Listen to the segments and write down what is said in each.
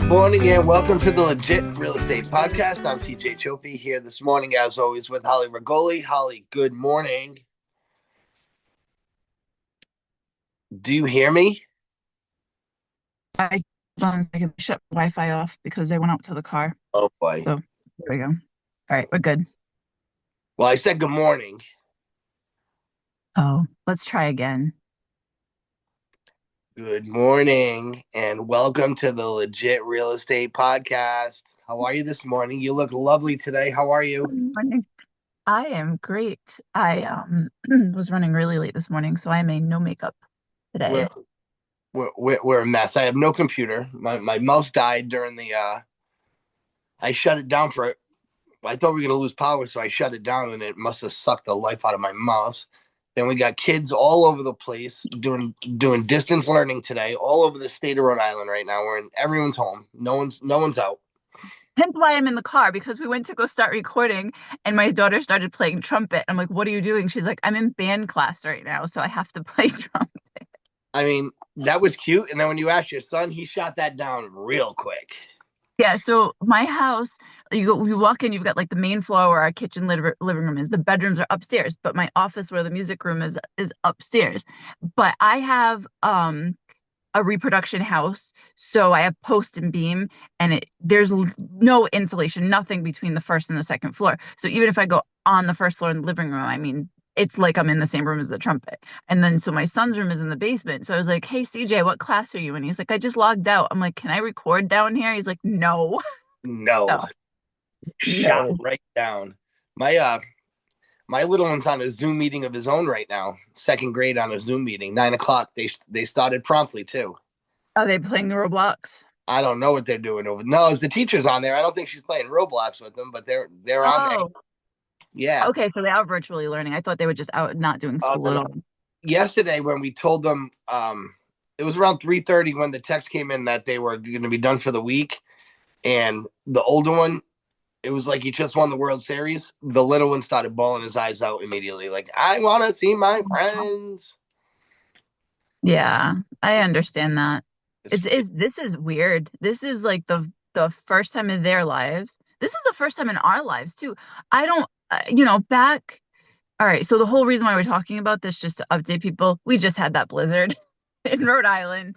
Morning and welcome to the Legit Real Estate Podcast. I'm TJ Chofi here this morning, as always, with Holly Regoli. Holly, good morning. Do you hear me? I can shut Wi-Fi off because I went out to the car. Oh boy. So there we go. All right, we're good. Well, I said good morning. Oh, let's try again. Good morning and welcome to the Legit Real Estate Podcast. How are you this morning? You look lovely today. How are you? Good morning. I am great. I was running really late this morning, so I made no makeup We're today. we're a mess. I have no computer. My mouse died during the I shut it down for it. I thought we were gonna lose power, so I shut it down and it must have sucked the life out of my mouse. Then we got kids all over the place doing distance learning today, all over the state of Rhode Island right now. Everyone's home. No one's out. Hence why I'm in the car because we went to go start recording and my daughter started playing trumpet. I'm like, "What are you doing?" She's like, "I'm in band class right now, so I have to play trumpet." I mean, that was cute. And then when you asked your son, he shot that down real quick. Yeah, so my house, you walk in, you've got like the main floor where our kitchen living room is. The bedrooms are upstairs, but my office where the music room is upstairs. But I have a reproduction house, so I have post and beam, and there's no insulation, nothing between the first and the second floor. So even if I go on the first floor in the living room, I mean, it's like I'm in the same room as the trumpet. And then so my son's room is in the basement. So I was like, "Hey CJ, what class are you in?" He's like, "I just logged out." I'm like, "Can I record down here?" He's like, "No." No, So shot no. right down. My little one's on a Zoom meeting of his own right now. Second grade on a Zoom meeting, 9 o'clock. They started promptly too. Are they playing Roblox? I don't know what they're doing over. No, it's the teacher's on there. I don't think she's playing Roblox with them, but they're on there. Oh, Yeah. okay. So they are virtually learning. I thought they were just out not doing school No, at no. all. Yesterday when we told them, it was around 3:30 when the text came in that they were going to be done for the week, and the older one, it was like he just won the World Series. The little one started bawling his eyes out immediately, like I want to see my friends. Yeah, I understand that. It's This is weird. This is like the first time in their lives. This is the first time in our lives too. I don't, back. All right, so the whole reason why we're talking about this, just to update people, we just had that blizzard in Rhode Island.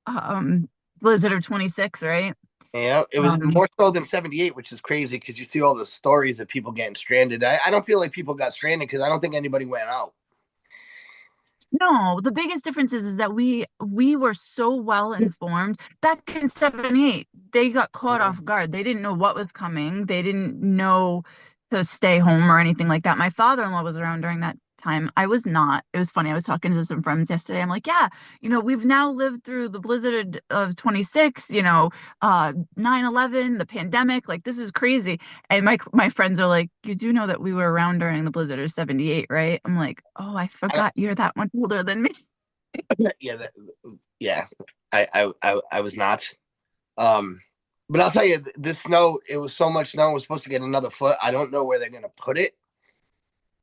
Um, Blizzard of 26, right? Yeah, it was Um, more so than 78, which is crazy because you see all the stories of people getting stranded. I don't feel like people got stranded because I don't think anybody went out. No, the biggest difference is that we were so well informed back in 78. They got caught off guard. They didn't know what was coming. They didn't know to stay home or anything like that. My father-in-law was around during that time. I was not. It was funny. I was talking to some friends yesterday. I'm like, yeah, we've now lived through the blizzard of 26, 9/11, the pandemic. Like this is crazy. And my friends are like, "You do know that we were around during the blizzard of 78, right?" I'm like, "Oh, I I forgot you're that much older than me." yeah, yeah. I was not. Um, but I'll tell you, this snow. It was so much snow. We're supposed to get another foot. I don't know where they're gonna put it.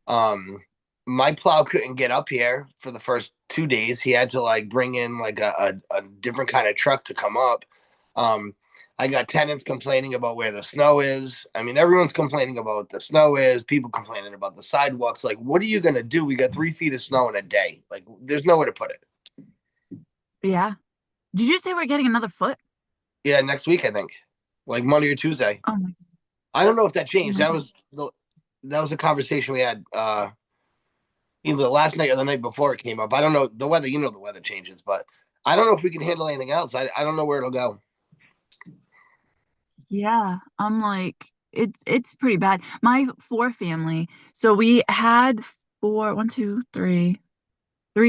Um, my plow couldn't get up here for the first 2 days. He had to like bring in like a different kind of truck to come up. Um, I got tenants complaining about where the snow is. I mean, everyone's complaining about what the snow is. People complaining about the sidewalks. Like, what are you gonna do? We got 3 feet of snow in a day. Like, there's nowhere to put it. Yeah. Did you say we're getting another foot? Yeah, next week I think, like Monday or Tuesday. Oh my, I don't know if that oh changed. my God. That was a conversation we had either last night or the night before it came up. I don't know the weather. The weather changes, but I don't know if we can handle anything else. I don't know where it'll go. Yeah. I'm like, it's pretty bad. My four family. So we had one, two, three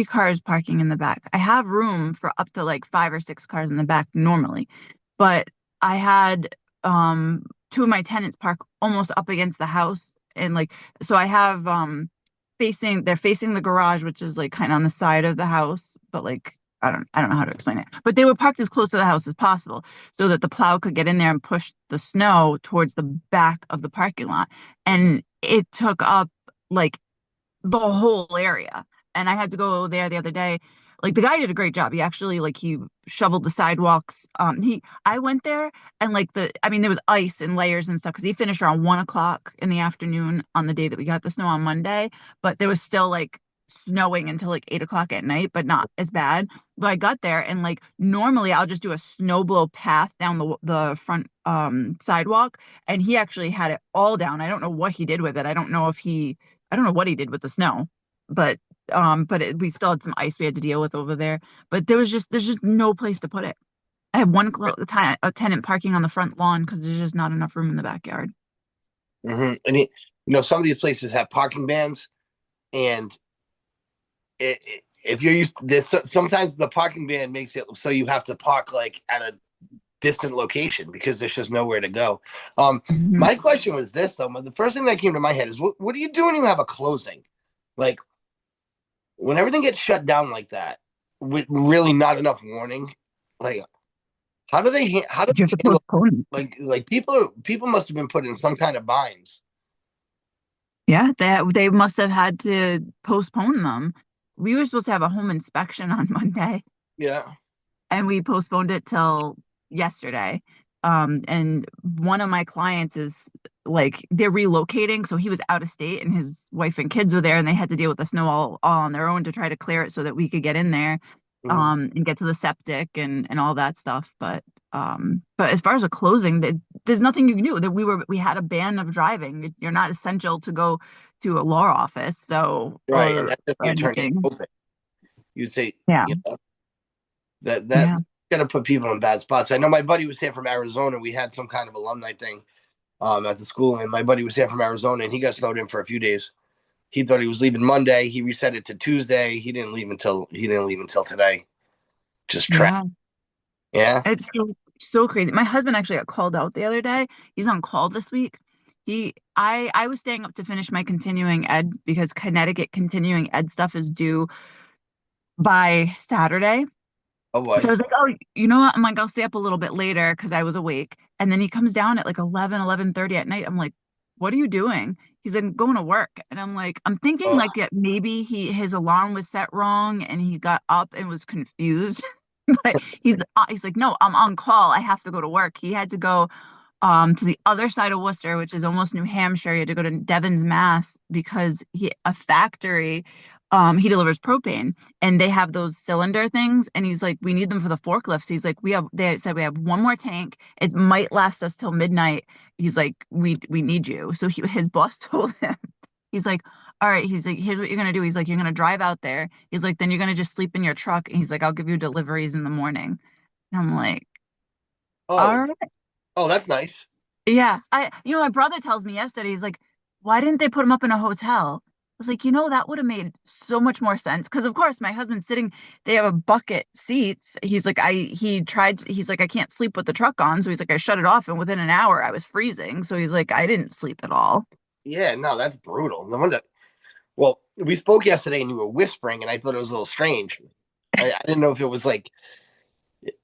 cars parking in the back. I have room for up to like five or six cars in the back normally, but I had two of my tenants park almost up against the house, and like so I have they're facing the garage, which is like kind of on the side of the house, but like I don't know how to explain it. But they were parked as close to the house as possible so that the plow could get in there and push the snow towards the back of the parking lot. And it took up like the whole area. And I had to go there the other day. Like the guy did a great job. He actually like he shoveled the sidewalks. I went there and like I mean there was ice and layers and stuff because he finished around 1 o'clock in the afternoon on the day that we got the snow on Monday, but there was still like snowing until like 8 o'clock at night, but not as bad. But I got there and like normally I'll just do a snow blow path down the front sidewalk, and he actually had it all down. I don't know what he did with it. I don't know what he did with the snow, but we still had some ice we had to deal with over there. But there's just no place to put it. I have a tenant parking on the front lawn because there's just not enough room in the backyard. And some of these places have parking bans, and if you're used to this, sometimes the parking ban makes it so you have to park like at a distant location because there's just nowhere to go. Mhm. My question was this though. The first thing that came to my head is what do you do when you have a closing? Like when everything gets shut down like that with really not enough warning, like how do You have they to handle postpone. like people must have been put in some kind of binds. Yeah, they must have had to postpone them. We were supposed to have a home inspection on Monday, Yeah. and we postponed it till yesterday. And one of my clients is like they're relocating, so he was out of state, and his wife and kids were there, and they had to deal with the snow all on their own to try to clear it so that we could get in there, Mhm. and get to the septic and all that stuff. But as far as a closing, there's nothing you can do. That we had a ban of driving. You're not essential to go to a law office, so Right, and that's if or the attorney anything. open. You'd say, Yeah, that yeah. got to put people in bad spots. I know my buddy was here from Arizona. We had some kind of alumni thing at the school, and my buddy was here from Arizona, and he got snowed in for a few days. He thought he was leaving Monday. He reset it to Tuesday. He didn't leave until today. Just trapped. Yeah. Yeah. It's so crazy. My husband actually got called out the other day. He's on call this week. I was staying up to finish my continuing ed because Connecticut continuing ed stuff is due by Saturday. Oh So I boy. was like, oh, you know what? I'm like, I'll stay up a little bit later because I was awake. And then he comes down at like 11:30 at night. I'm like, what are you doing? He's like, going to work. And I'm like, I'm thinking Oh, like that maybe his alarm was set wrong and he got up and was confused. But he's like, no, I'm on call. I have to go to work. He had to go to the other side of Worcester, which is almost New Hampshire. He had to go to Devon's, Mass, because a factory, he delivers propane, and they have those cylinder things. And he's like, we need them for the forklifts. He's like, they said we have one more tank. It might last us till midnight. He's like, we need you. So his boss told him, he's like, all right. He's like, here's what you're gonna do. He's like, you're gonna drive out there. He's like, then you're gonna just sleep in your truck. And he's like, I'll give you deliveries in the morning. And I'm like, all oh, right. oh, that's nice. Yeah, my brother tells me yesterday, he's like, why didn't they put him up in a hotel? I was like, that would have made so much more sense. Because of course, my husband's sitting, they have a bucket seats. He's like, I can't sleep with the truck on. So he's like, I shut it off, and within an hour I was freezing. So he's like, I didn't sleep at all. Yeah, no, that's brutal. No wonder. Well, we spoke yesterday, and you were whispering, and I thought it was a little strange. I didn't know if it was like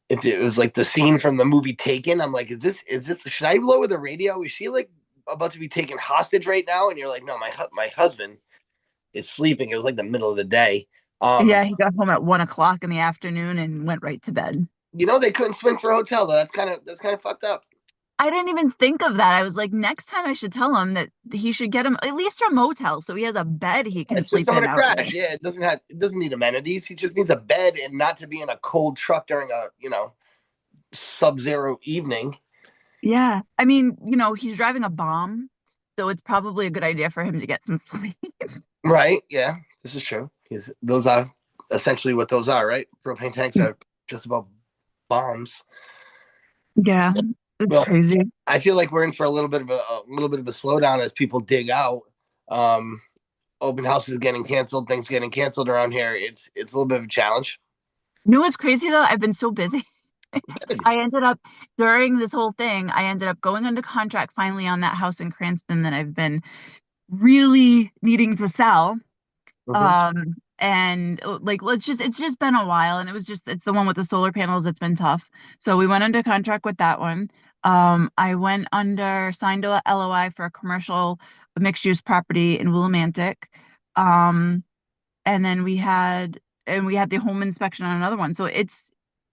the scene from the movie Taken. I'm like, is this should I lower the radio? Is she like about to be taken hostage right now? And you're like, no, my husband is sleeping. It was like the middle of the day. Um, Yeah, he got home at 1 o'clock in the afternoon and went right to bed. they couldn't swing for a hotel though. That's kind of fucked up. I didn't even think of that. I was like, next time I should tell him that he should get him at least a motel so he has a bed he can It's just sleep someone in to out there. crash. Yeah, it doesn't need amenities. He just needs a bed and not to be in a cold truck during a sub-zero evening. Yeah. I mean, he's driving a bomb, so it's probably a good idea for him to get some sleep. Right? Yeah, this is true. Those are essentially what those are, right? Propane tanks are just about bombs. Yeah, it's Well, crazy. I feel like we're in for a little bit of a slowdown as people dig out. Um, Open houses getting canceled, things getting canceled around here. It's a little bit of a challenge. You know what's crazy though? I've been so busy. I ended up during this whole thing, I ended up going under contract finally on that house in Cranston that I've been really needing to sell. Mm-hmm. And like it's just been a while, and it's the one with the solar panels that's been tough. So we went under contract with that one. I went under signed a LOI for a commercial mixed use property in Willimantic. Um, and then we had and we had the home inspection on another one. So it's,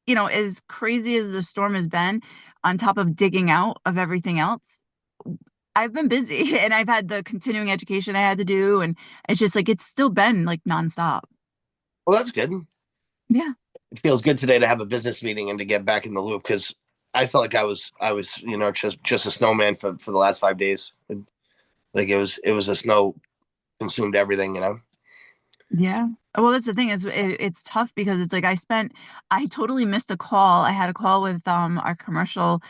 as crazy as the storm has been, on top of digging out of everything else, I've been busy and I've had the continuing education I had to do. And it's just like, it's still been like nonstop. Well, that's good. Yeah. It feels good today to have a business meeting and to get back in the loop because I felt like I was just a snowman for the last 5 days. Like it was the snow consumed everything, you know. Yeah. Well, that's the thing is it's tough because it's like I totally missed a call. I had a call with our commercial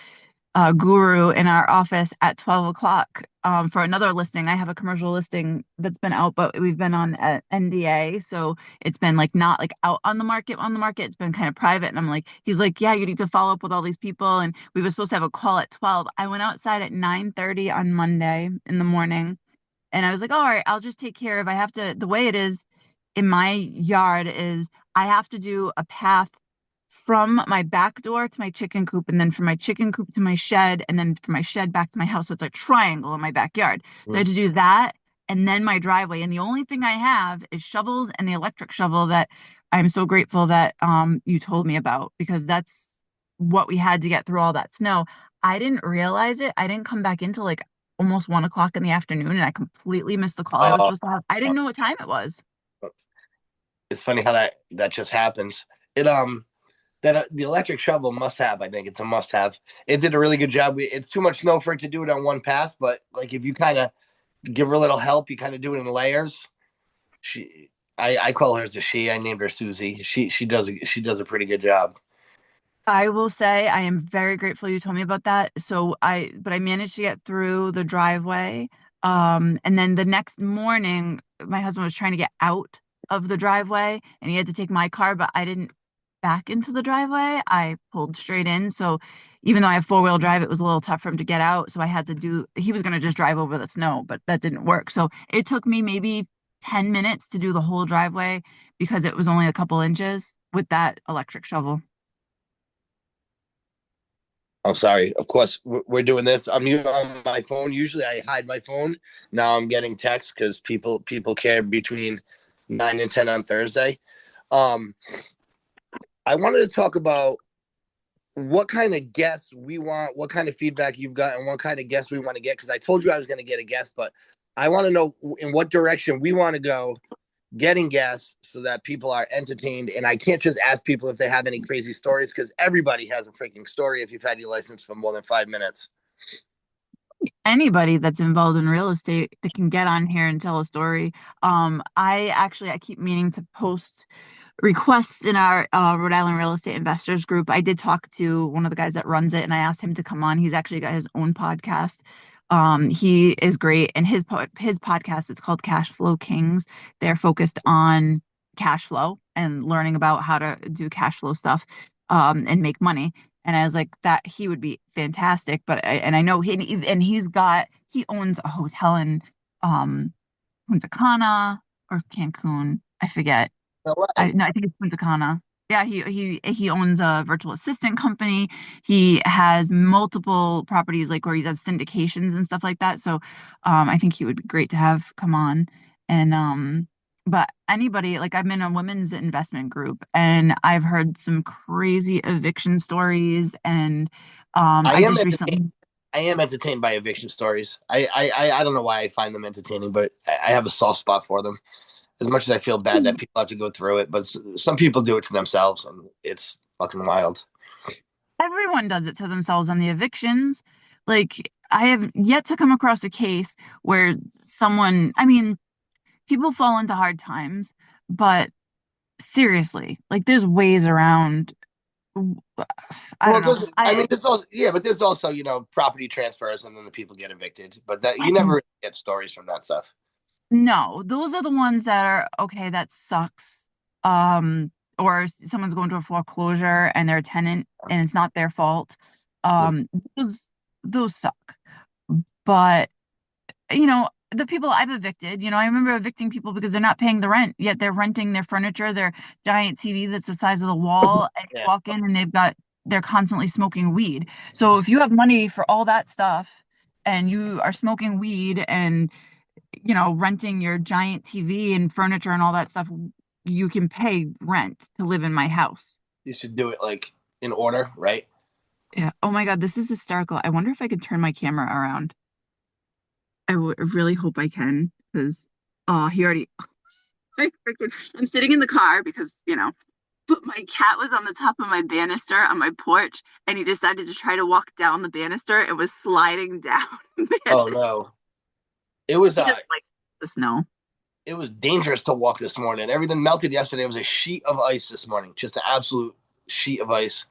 guru in our office at 12 o'clock for another listing. I have a commercial listing that's been out, but we've been on NDA. So it's been like not like out on the market. It's been kind of private. And I'm like, he's like, yeah, you need to follow up with all these people. And we were supposed to have a call at 12. I went outside at 9:30 on Monday in the morning. And I was like, all right, I'll just take care of, I have to, the way it is in my yard is I have to do a path from my back door to my chicken coop, and then from my chicken coop to my shed, and then from my shed back to my house. So it's a triangle in my backyard. So I Mm. had to do that and then my driveway. And the only thing I have is shovels and the electric shovel that I'm so grateful that you told me about because that's what we had to get through all that snow. I didn't realize it. I didn't come back into like almost 1 o'clock in the afternoon and I completely missed the call I was Uh, supposed to have. I didn't know what time it was. it's funny how that just happens. It that the electric shovel must have. I think it's a must have. It did a really good job. It's too much snow for it to do it on one pass, but like if you kind of give her a little help, you kind of do it in layers. She, I call her as a she. I named her Susie. She does a pretty good job. I will say I am very grateful you told me about that. But I managed to get through the driveway. And then the next morning, my husband was trying to get out of the driveway and he had to take my car, but I didn't back into the driveway. I pulled straight in. So even though I have four-wheel drive, it was a little tough for him to get out. So he was going to just drive over the snow, but that didn't work. So it took me maybe 10 minutes to do the whole driveway because it was only a couple inches with that electric shovel. I'm sorry. Of course, we're doing this. I'm using on my phone. Usually, I hide my phone. Now I'm getting texts because people care between 9 and 10 on Thursday. Um, I wanted to talk about what kind of guests we want, what kind of feedback you've got, and what kind of guests we want to get. Because I told you I was going to get a guest, but I want to know in what direction we want to go getting guests so that people are entertained. And I can't just ask people if they have any crazy stories because everybody has a freaking story if you've had your license for more than 5 minutes. Anybody that's involved in real estate that can get on here and tell a story. I keep meaning to post requests in our Rhode Island real estate investors group. I did talk to one of the guys that runs it and I asked him to come on. He's actually got his own podcast. He is great and his podcast, it's called Cash Flow Kings. They're focused on cash flow and learning about how to do cash flow stuff and make money. And I was like, that he would be fantastic. And I know he owns a hotel in um Punta Cana or Cancun. I forget. No way. No, I think it's Punta Cana. Yeah, he owns a virtual assistant company. He has multiple properties like where he does syndications and stuff like that. So I think he would be great to have come on. And but anybody like I'm in a women's investment group and I've heard some crazy eviction stories and I I am just entertained. recently I am entertained by eviction stories. I don't know why I find them entertaining, but I have a soft spot for them. As much as I feel bad that people have to go through it, but some people do it to themselves, and it's fucking wild. everyone does it to themselves on the evictions. Like I have yet to come across a case where I mean, people fall into hard times, but seriously, like there's ways around. I Well, don't know. I mean, there's also yeah, but there's also property transfers, and then the people get evicted. But that you never really get stories from that stuff. No, those are the ones that are okay, that sucks. Or someone's going to a foreclosure and they're a tenant and it's not their fault. Mm. Um, those those suck. But the people I've evicted, I remember evicting people because they're not paying the rent, yet they're renting their furniture, their giant TV that's the size of the wall, and you Yeah. walk in and they're constantly smoking weed. So if you have money for all that stuff and you are smoking weed and renting your giant TV and furniture and all that stuff, you can pay rent to live in my house. You should do it like in order, right? Yeah. Oh my God, this is hysterical. I wonder if I could turn my camera around. I really hope I can because oh, he already I'm sitting in the car because, but my cat was on the top of my banister on my porch and he decided to try to walk down the banister. It was sliding down the Oh banister. no. It was He doesn't like the snow. it was dangerous to walk this morning. Everything melted yesterday. It was a sheet of ice this morning. Just an absolute sheet of ice.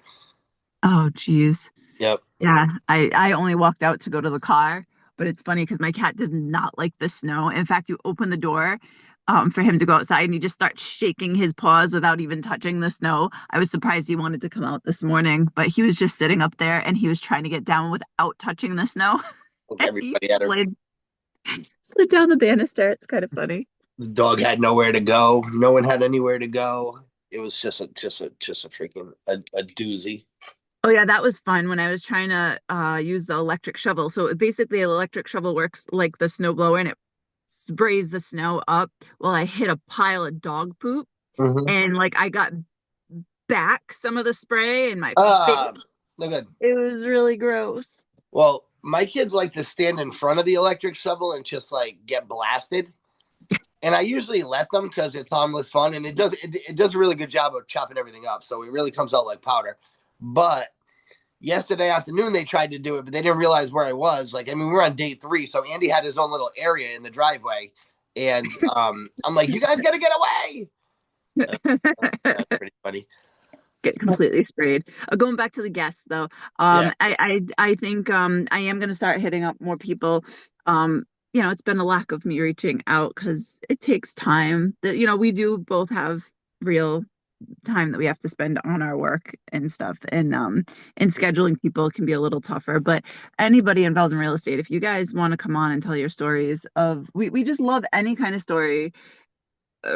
Oh, geez. Yep. Yeah, I only walked out to go to the car, but it's funny because my cat does not like the snow. In fact, you open the door for him to go outside and he just starts shaking his paws without even touching the snow. I was surprised he wanted to come out this morning, but he was just sitting up there and he was trying to get down without touching the snow. Like And he everybody had a slid down the banister. It's kind of funny. the dog had nowhere to go. No one had anywhere to go. It was just a freaking a doozy. Oh yeah, that was fun when I was trying to use the electric shovel. So basically, an electric shovel works like the snow blower, and it sprays the snow up. Well, I hit a pile of dog poop, Mm-hmm. and like I got back some of the spray in my face. Uh, no good. It was really gross. Well, my kids like to stand in front of the electric shovel and just like get blasted. And I usually let them because it's harmless fun, and it does a really good job of chopping everything up. So it really comes out like powder. But yesterday afternoon they tried to do it, but they didn't realize where I was. Like, I mean, we're on day 3, so Andy had his own little area in the driveway, and I'm like, "You guys got to get away!" That's pretty funny. Get completely sprayed. Going back to the guests though, Yeah. I think I am gonna start hitting up more people. It's been a lack of me reaching out because it takes time. That we do both have real time that we have to spend on our work and stuff, and scheduling people can be a little tougher. But anybody involved in real estate, if you guys want to come on and tell your stories of, we just love any kind of story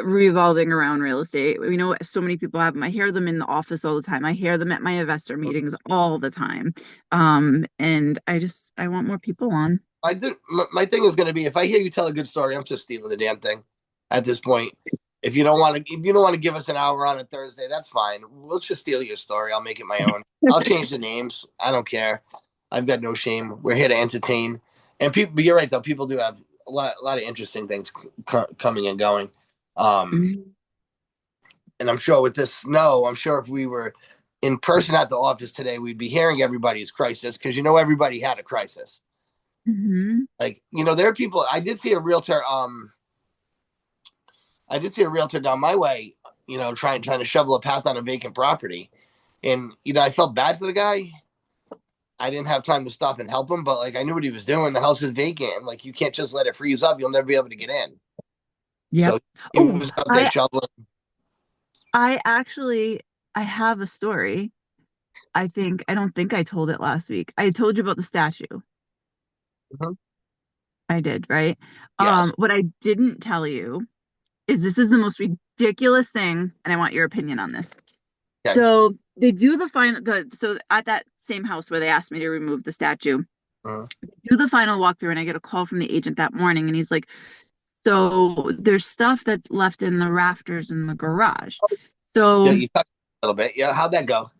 revolving around real estate. We know so many people have them. I hear them in the office all the time. I hear them at my investor meetings all the time. And I want more people on. I did. My thing is going to be if I hear you tell a good story, I'm just stealing the damn thing. At this point, if you don't want to give us an hour on a Thursday, that's fine. We'll just steal your story. I'll make it my own. I'll change the names. I don't care. I've got no shame. We're here to entertain. And people, but you're right though. People do have a lot of interesting things coming and going. Um, Mhm. and I'm sure with this snow, I'm sure if we were in person at the office today, we'd be hearing everybody's crisis because everybody had a crisis. Mhm. Like, there are people. I did see a realtor. I did see a realtor down my way. Trying to shovel a path on a vacant property, and I felt bad for the guy. I didn't have time to stop and help him, but like I knew what he was doing. The house is vacant. And, like you can't just let it freeze up. You'll never be able to get in. Yep. So he Oh, was out there I shoveling. I actually I have a story. I don't think I told it last week. I told you about the statue. Mhm. I did, right? Yes. What I didn't tell you is this is the most ridiculous thing, and I want your opinion on this. Okay. So they do so at that same house where they asked me to remove the statue, Mhm. do the final walkthrough, and I get a call from the agent that morning, and he's like, "So there's stuff that's left in the rafters in the garage." Yeah, So you talked a little bit. Yeah, how'd that go?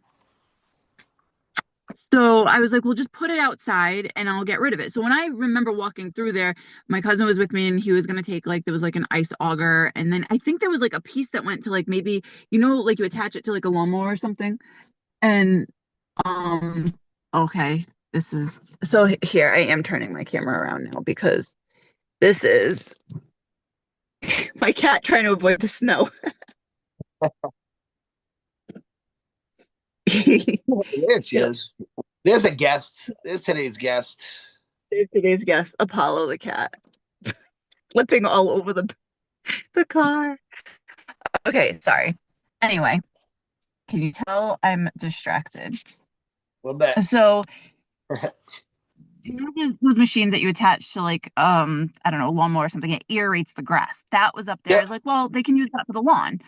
So I was like, well, just put it outside and I'll get rid of it. So when I remember walking through there, my cousin was with me and he was going to take like, there was like an ice auger. And then I think there was like a piece that went to like maybe, like you attach it to like a lawnmower or something. And, um, okay, so here I am turning my camera around now because this is my cat trying to avoid the snow. There she Yep. is. There's a guest. There's today's guest. There's today's guest, Apollo the cat, flipping all over the car. Okay, sorry. Anyway, can you tell I'm distracted? A little bit. So, those machines that you attach to like I don't know, a lawnmower or something, it aerates the grass. That was up there. I Yep. was like, well, they can use that for the lawn.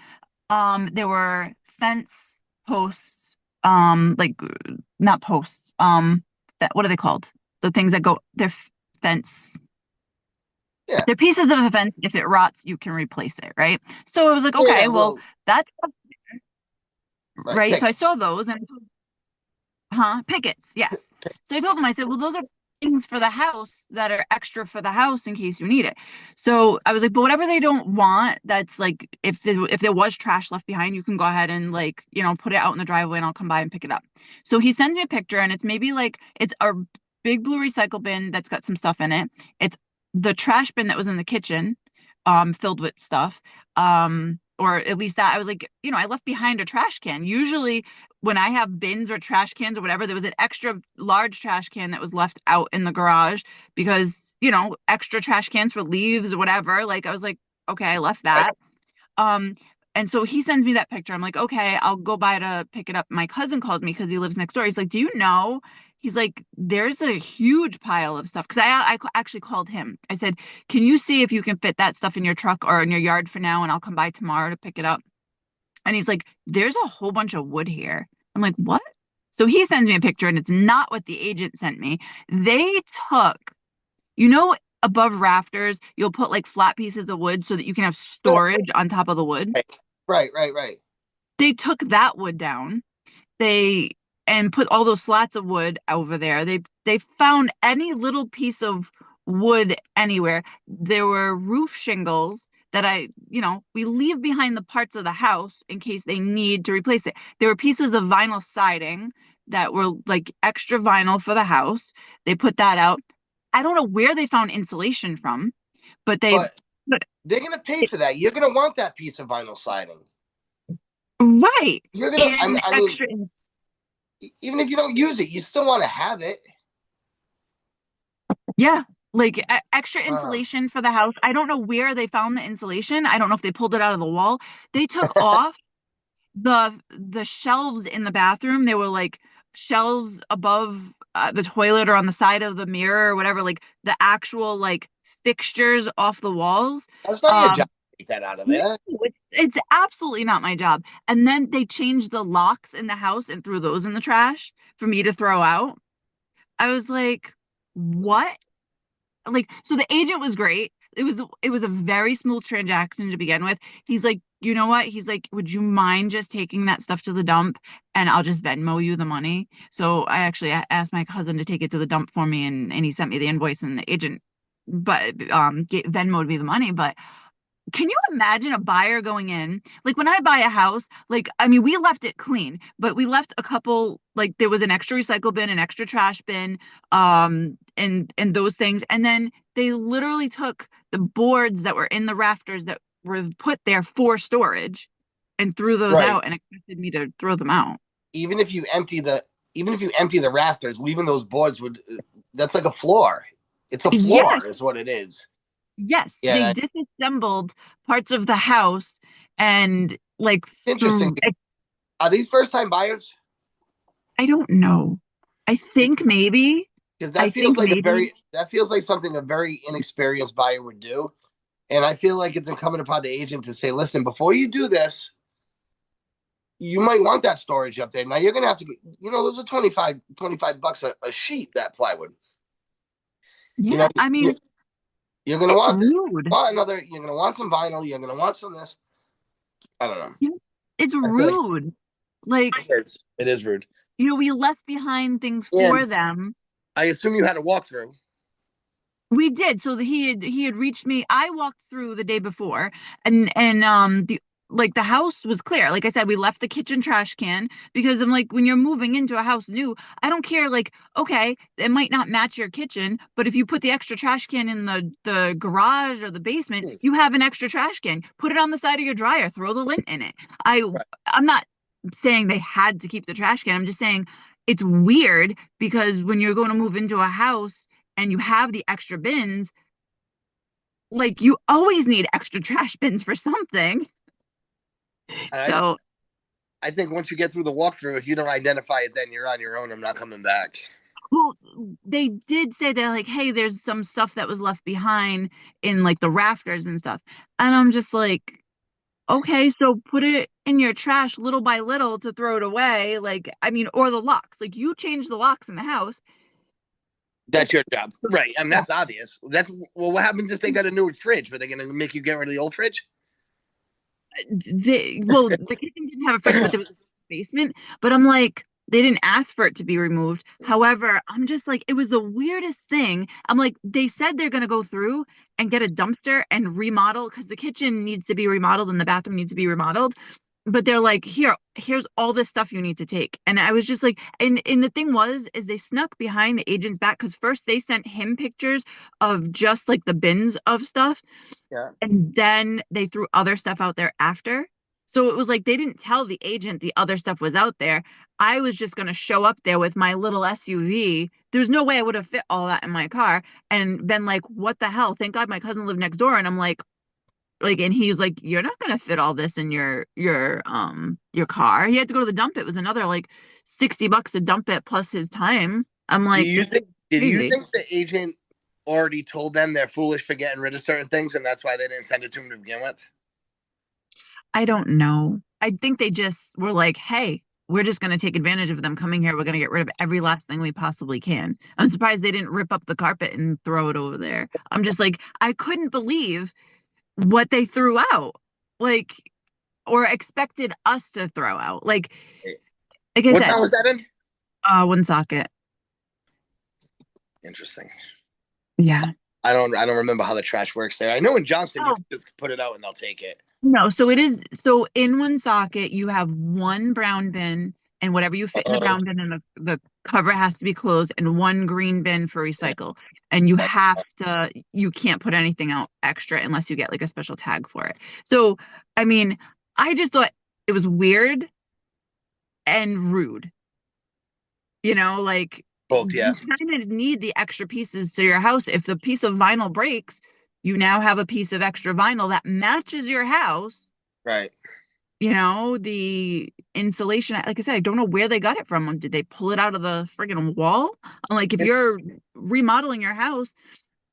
There were fence posts, like not posts, what are they called? The things that go, they're fence. Yeah. They're pieces of a fence. If it rots, you can replace it, right? So I was like, Yeah. okay, well, Well, that's right. right. So I Pickets. saw those and pickets, yes. So I told him, I said, well, those are things for the house that are extra for the house in case you need it. So I was like, but whatever they don't want, that's like if there was trash left behind, you can go ahead and like, put it out in the driveway and I'll come by and pick it up. So he sends me a picture and it's maybe like it's a big blue recycle bin that's got some stuff in it. It's the trash bin that was in the kitchen, filled with stuff. Or at least that I was like, I left behind a trash can. Usually when I have bins or trash cans or whatever, there was an extra large trash can that was left out in the garage because, extra trash cans for leaves or whatever. Like I was like, okay, I left Right. that. Um, and so he sends me that picture. I'm like, okay, I'll go by to pick it up. My cousin calls me because he lives next door. He's like, do you know? He's like, there's a huge pile of stuff. Because I actually called him. I said, can you see if you can fit that stuff in your truck or in your yard for now? And I'll come by tomorrow to pick it up. And he's like, there's a whole bunch of wood here. I'm like, what? So he sends me a picture and it's not what the agent sent me. They took, you know, above rafters, you'll put like flat pieces of wood so that you can have Sure. storage on top of the wood. Right. Right. Right. Right. They took that wood down. They and put all those slats of wood over there. They found any little piece of wood anywhere. There were roof shingles that we leave behind the parts of the house in case they need to replace it. There were pieces of vinyl siding that were like extra vinyl for the house. They put that out. I don't know where they found insulation from, but But they're gonna pay for that. You're gonna want that piece of vinyl siding. right. You're gonna. And I mean, extra even if you don't use it, you still want to have it. Yeah, like extra Uh, insulation for the house. I don't know where they found the insulation. I don't know if they pulled it out of the wall. They took off the shelves in the bathroom. They were like shelves above the toilet or on the side of the mirror or whatever, like the actual like fixtures off the walls. that's not your job Um, to take that out of no, there. it's absolutely not my job. And then they changed the locks in the house and threw those in the trash for me to throw out. I was like, what? Like, so the agent was great. It was a very smooth transaction to begin with. He's like, you know what? He's like, would you mind just taking that stuff to the dump and I'll just Venmo you the money? So I actually asked my cousin to take it to the dump for me and he sent me the invoice and the agent but Venmoed me the money. But can you imagine a buyer going in? Like when I buy a house, like I mean, we left it clean, but we left a couple, like there was an extra recycle bin, an extra trash bin, and those things. And then they literally took the boards that were in the rafters that were put there for storage and threw those Right. out and expected me to throw them out. Even if you empty the even if you empty the rafters, leaving those boards would that's like a floor. It's a Yes, floor, is what it is. yes, they Yeah, disassembled parts of the house and like interesting. threw. Are these first time buyers? I don't know. I think maybe. Because I think maybe. that feels like something a very inexperienced buyer would do. And I feel like it's incumbent upon the agent to say, listen, before you do this, you might want that storage up there. Now you're gonna have to, those are 25 bucks a sheet, that plywood. You Yeah, know, I mean, you're gonna it's want rude. another, you're gonna want some vinyl, you're gonna want some this. I don't know. Yeah, it's I feel like rude. Like, it is rude. we left behind things And for them. I assume you had a walkthrough. We did. So he had reached me. I walked through the day before and the house was clear. Like I said, we left the kitchen trash can because I'm like, when you're moving into a house new, I don't care. Like, okay, it might not match your kitchen, but if you put the extra trash can in the garage or the basement, Hmm. you have an extra trash can. Put it on the side of your dryer, throw the lint in it. Right. I'm not saying they had to keep the trash can. I'm just saying it's weird because when you're going to move into a house and you have the extra bins, like you always need extra trash bins for something. I, So, I think once you get through the walkthrough, if you don't identify it, then you're on your own. I'm not coming back. well, they did say that, like, hey, there's some stuff that was left behind in like the rafters and stuff. And I'm just like, okay, so put it in your trash little by little to throw it away. Like, I mean, or the locks. Like, you change the locks in the house. That's your job, right? I mean, that's obvious. That's well. What happens if they got a new fridge? Were they going to make you get rid of the old fridge? The kitchen didn't have a fridge, but there was a basement. But I'm like, they didn't ask for it to be removed. However, I'm just like, it was the weirdest thing. I'm like, they said they're gonna go through and get a dumpster and remodel because the kitchen needs to be remodeled and the bathroom needs to be remodeled. But they're like, here's all this stuff you need to take. And I was just like, and the thing was, is they snuck behind the agent's back because first they sent him pictures of just like the bins of stuff. Yeah. And then they threw other stuff out there after. So it was like they didn't tell the agent the other stuff was out there. I was just going to show up there with my little SUV. There's no way I would have fit all that in my car and been like, what the hell? Thank God my cousin lived next door. And I'm like, and he's like, you're not going to fit all this in your car. He had to go to the dump. It was another like $60 to dump it plus his time. I'm Do like, you this think? is Did you crazy. think the agent already told them they're foolish for getting rid of certain things, and that's why they didn't send it to them to begin with? I don't know. I think they just were like, hey, we're just going to take advantage of them coming here. We're going to get rid of every last thing we possibly can. I'm surprised they didn't rip up the carpet and throw it over there. I'm just like, I couldn't believe what they threw out, like, or expected us to throw out. Like I What said, town was that in? Woonsocket. Interesting. Yeah. I don't remember how the trash works there. I know in Johnston you Oh, can just put it out and they'll take it. no, so it is so in one socket you have one brown bin and whatever you fit in the Oh, brown bin and the cover has to be closed and one green bin for yeah. recycle. And you can't put anything out extra unless you get like a special tag for it. So, I mean, I just thought it was weird and rude. Like Both, yeah. you kind of need the extra pieces to your house. If the piece of vinyl breaks, you now have a piece of extra vinyl that matches your house. Right. The insulation, like I said, I don't know where they got it from. Did they pull it out of the friggin' wall? I'm like, if And you're remodeling your house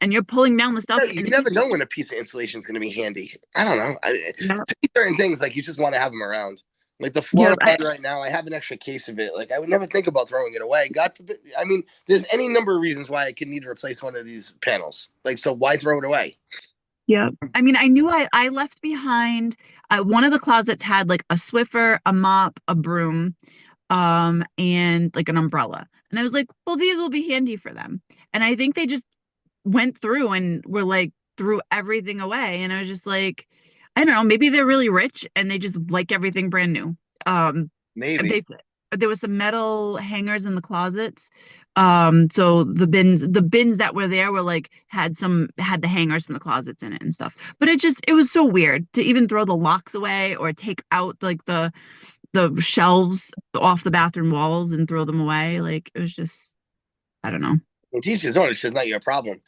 and you're pulling down the stuff you in the never know kitchen, when a piece of insulation is going to be handy. I don't know. yeah, To me, certain things like you just want to have them around. Like the floor yeah, I'm on right now, I have an extra case of it. Like I would never think about throwing it away. God forbid. I mean, there's any number of reasons why I could need to replace one of these panels. Like so, why throw it away? yeah. I mean, I knew I left behind one of the closets had like a Swiffer, a mop, a broom, and like an umbrella. And I was like, well, these will be handy for them. And I think they just went through and were like threw everything away. And I was just like, I don't know, maybe they're really rich and they just like everything brand new. Um, Maybe. they there was some metal hangers in the closets. So the bins that were there were like had the hangers from the closets in it and stuff. But it was so weird to even throw the locks away or take out like the shelves off the bathroom walls and throw them away. Like it was just, I don't know. And teach his own. It's just not your problem.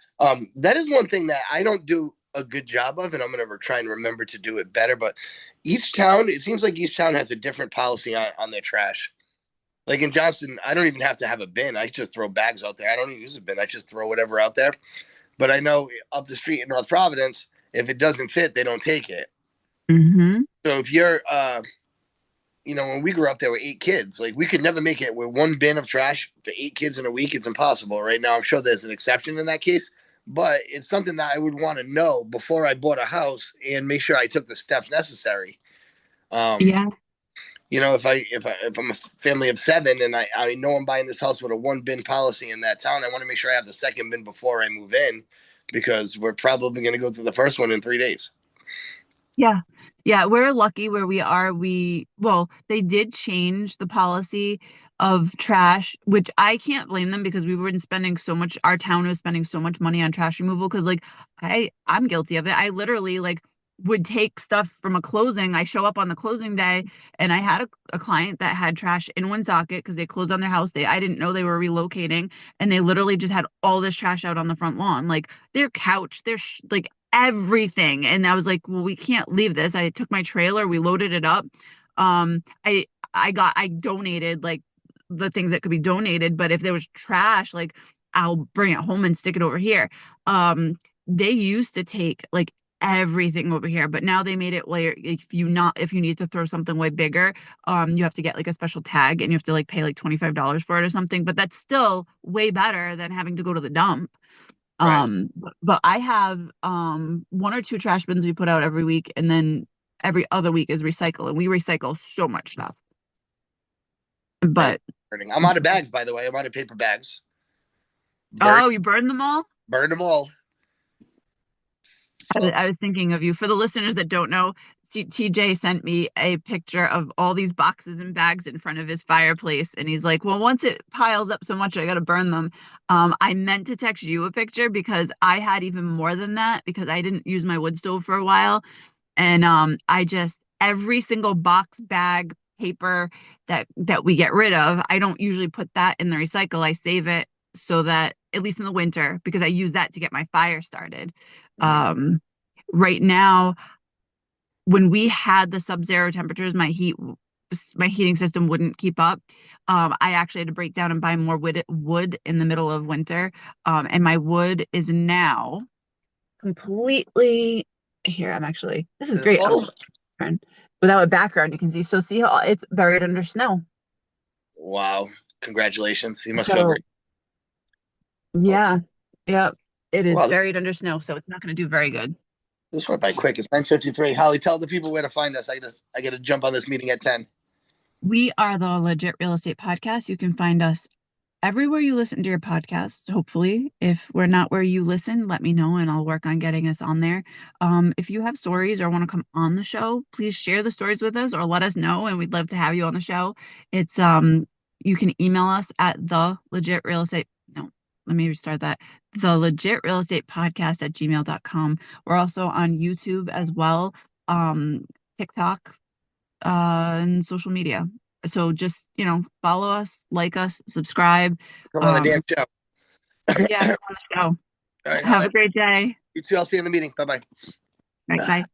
That is one thing that I don't do a good job of, and I'm going to try and remember to do it better. But each town, it seems like each town has a different policy on their trash. Like in Johnston, I don't even have to have a bin. I just throw bags out there. I don't even use a bin. I just throw whatever out there. But I know up the street in North Providence, if it doesn't fit, they don't take it. Hmm. So if you're, when we grew up, there were 8 kids. Like we could never make it with one bin of trash for 8 kids in a week. It's impossible. Right now, I'm sure there's an exception in that case, but it's something that I would want to know before I bought a house and make sure I took the steps necessary. Um, Yeah. if I'm a family of 7 and I know I'm buying this house with a one bin policy in that town, I want to make sure I have the second bin before I move in because we're probably going to go through the first one in 3 days. Yeah. Yeah, we're lucky where we are. Well, they did change the policy of trash, which I can't blame them because our town was spending so much money on trash removal because like I'm guilty of it. I literally like would take stuff from a closing. I show up on the closing day and I had a client that had trash in Woonsocket because they closed on their house. I didn't know they were relocating and they literally just had all this trash out on the front lawn, like their couch, like everything. And I was like, well, we can't leave this. I took my trailer, we loaded it up. I donated like the things that could be donated, but if there was trash, like I'll bring it home and stick it over here. They used to take like everything over here. But now they made it where if you need to throw something way bigger, you have to get like a special tag and you have to like pay like $25 for it or something. But that's still way better than having to go to the dump. Right. But I have one or two trash bins we put out every week, and then every other week is recycle, and we recycle so much stuff. That is But concerning. I'm out of bags, by the way. I'm out of paper bags. Burn, oh, you burned them all? burn them all. I, So I was thinking of you. For the listeners that don't know, TJ sent me a picture of all these boxes and bags in front of his fireplace, and he's like, "Well, once it piles up so much, I got to burn them." I meant to text you a picture because I had even more than that because I didn't use my wood stove for a while, and I just every single box, bag, paper that we get rid of, I don't usually put that in the recycle. I save it so that at least in the winter because I use that to get my fire started. mhm. Um, right now, when we had the sub-zero temperatures, my heating system wouldn't keep up. I actually had to break down and buy more wood in the middle of winter. And my wood is now completely here. This is Is it great. full? Without a background, you can see. So see how it's buried under snow. Wow. Congratulations. You must feel So great. Oh, yeah, yeah, it is wow. buried under snow, so it's not going to do very good. This went by quick. It's 9:53. Holly, tell the people where to find us. I gotta jump on this meeting at 10. We are the Legit Real Estate Podcast. You can find us everywhere you listen to your podcasts, hopefully. If we're not where you listen, let me know and I'll work on getting us on there. If you have stories or want to come on the show, please share the stories with us or let us know and we'd love to have you on the show. It's you can email us at the legit real estate. No, let me restart that. The legit real estate podcast at gmail.com. We're also on YouTube as well. TikTok, and social media. So just, follow us, like us, subscribe. Come on the damn Um, show. yeah, come on the show. All right, Have Holly. a great day. You two, I'll see you in the meeting. Bye Right, bye. bye.